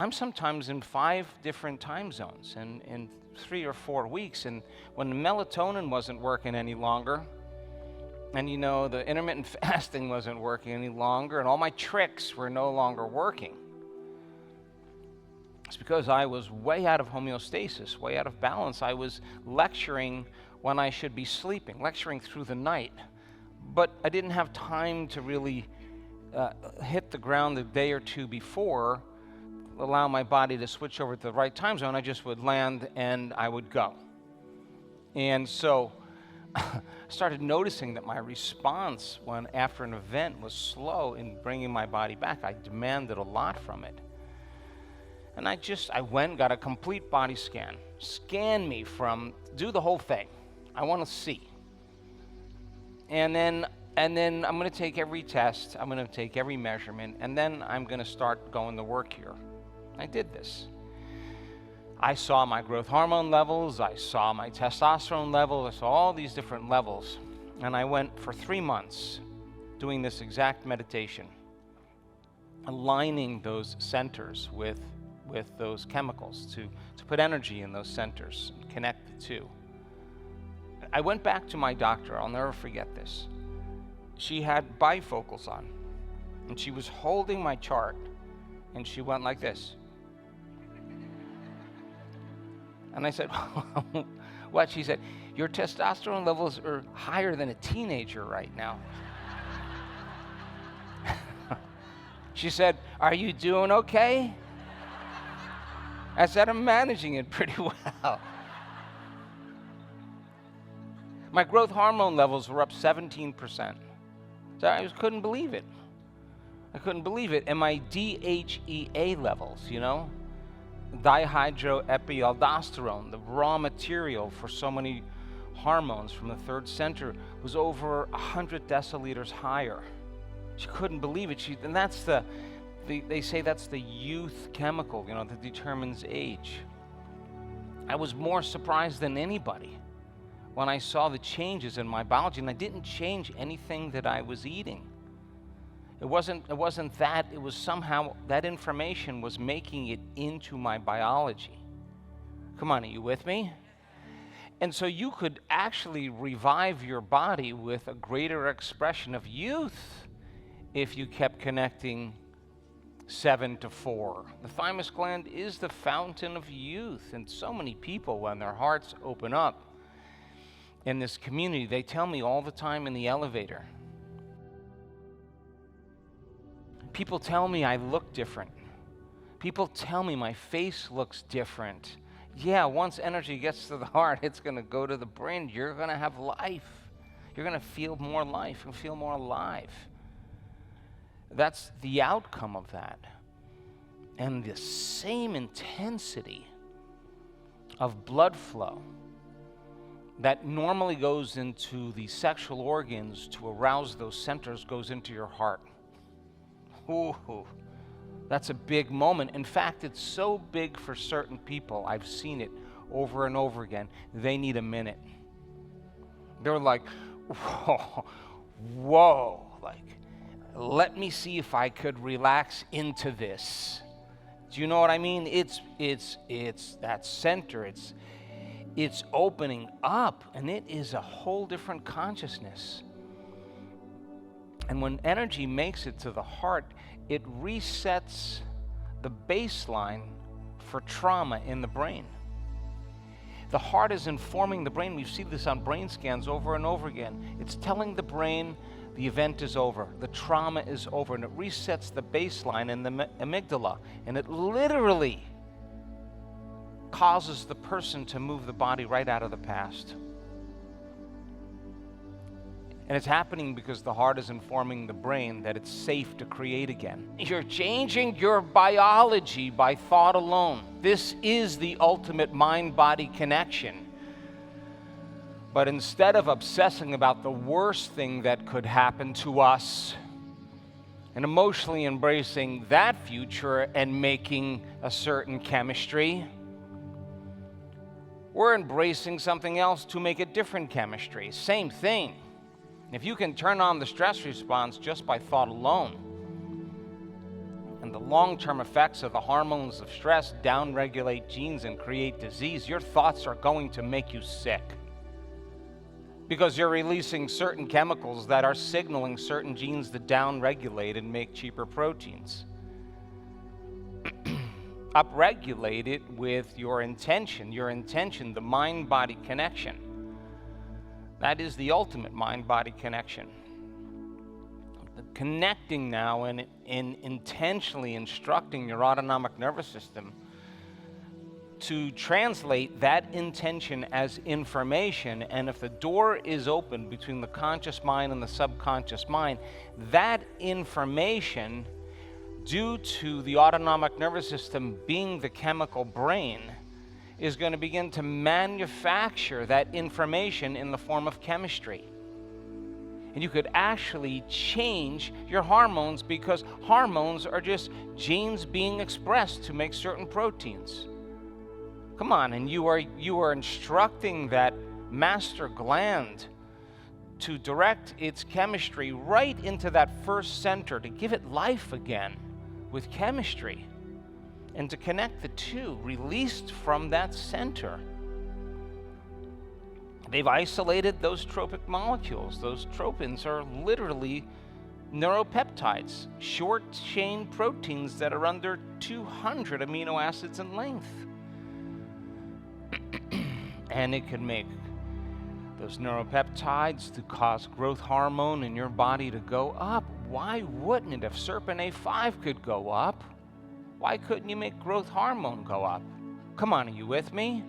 I'm sometimes in 5 different time zones in 3 or 4 weeks. And when the melatonin wasn't working any longer, and the intermittent fasting wasn't working any longer, and all my tricks were no longer working, it's because I was way out of homeostasis, way out of balance. I was lecturing when I should be sleeping, lecturing through the night. But I didn't have time to really hit the ground a day or two before, allow my body to switch over to the right time zone. I just would land and I would go. And so I started noticing that my response after an event was slow in bringing my body back. I demanded a lot from it. And I went and got a complete body scan. Scan me do the whole thing. I want to see. And then I'm going to take every test. I'm going to take every measurement. And then I'm going to start going to work here. I did this. I saw my growth hormone levels. I saw my testosterone levels. I saw all these different levels. And I went for 3 months doing this exact meditation, aligning those centers with those chemicals to put energy in those centers and connect the two. I went back to my doctor. I'll never forget this. She had bifocals on, and she was holding my chart, and she went like this. And I said, what? She said, your testosterone levels are higher than a teenager right now. She said, are you doing okay? I said, I'm managing it pretty well. My growth hormone levels were up 17%. So I just couldn't believe it. I couldn't believe it. And my DHEA levels, dihydroepialdosterone, the raw material for so many hormones from the third center, was over 100 deciliters higher. She couldn't believe it. And that's they say that's the youth chemical, that determines age. I was more surprised than anybody when I saw the changes in my biology, and I didn't change anything that I was eating. It wasn't that. It was somehow that information was making it into my biology. Come on, are you with me? And so you could actually revive your body with a greater expression of youth if you kept connecting 7 to 4. The thymus gland is the fountain of youth, and so many people, when their hearts open up in this community, they tell me all the time in the elevator. People tell me I look different. People tell me my face looks different. Yeah, once energy gets to the heart, it's going to go to the brain. You're going to have life. You're going to feel more life and feel more alive. That's the outcome of that. And the same intensity of blood flow that normally goes into the sexual organs to arouse those centers goes into your heart. Ooh, that's a big moment. In fact, it's so big for certain people. I've seen it over and over again. They need a minute. They're like, whoa, like, let me see if I could relax into this. Do you know what I mean? It's that center. It's opening up, and it is a whole different consciousness. And when energy makes it to the heart, it resets the baseline for trauma in the brain. The heart is informing the brain. We've seen this on brain scans over and over again. It's telling the brain the event is over, the trauma is over, and it resets the baseline in the amygdala. And it literally causes the person to move the body right out of the past. And it's happening because the heart is informing the brain that it's safe to create again. You're changing your biology by thought alone. This is the ultimate mind-body connection. But instead of obsessing about the worst thing that could happen to us and emotionally embracing that future and making a certain chemistry, we're embracing something else to make a different chemistry. Same thing. If you can turn on the stress response just by thought alone, and the long-term effects of the hormones of stress downregulate genes and create disease, your thoughts are going to make you sick. Because you're releasing certain chemicals that are signaling certain genes to downregulate and make cheaper proteins. Upregulate it with your intention, the mind-body connection. That is the ultimate mind-body connection. Connecting now and intentionally instructing your autonomic nervous system to translate that intention as information, and if the door is open between the conscious mind and the subconscious mind, that information, due to the autonomic nervous system being the chemical brain, is going to begin to manufacture that information in the form of chemistry. And you could actually change your hormones, because hormones are just genes being expressed to make certain proteins. Come on, and you are instructing that master gland to direct its chemistry right into that first center, to give it life again with chemistry, and to connect the two released from that center. They've isolated those tropic molecules. Those tropins are literally neuropeptides, short-chain proteins that are under 200 amino acids in length. And it can make those neuropeptides to cause growth hormone in your body to go up. Why wouldn't it? If Serpin A5 could go up, why couldn't you make growth hormone go up? Come on, are you with me?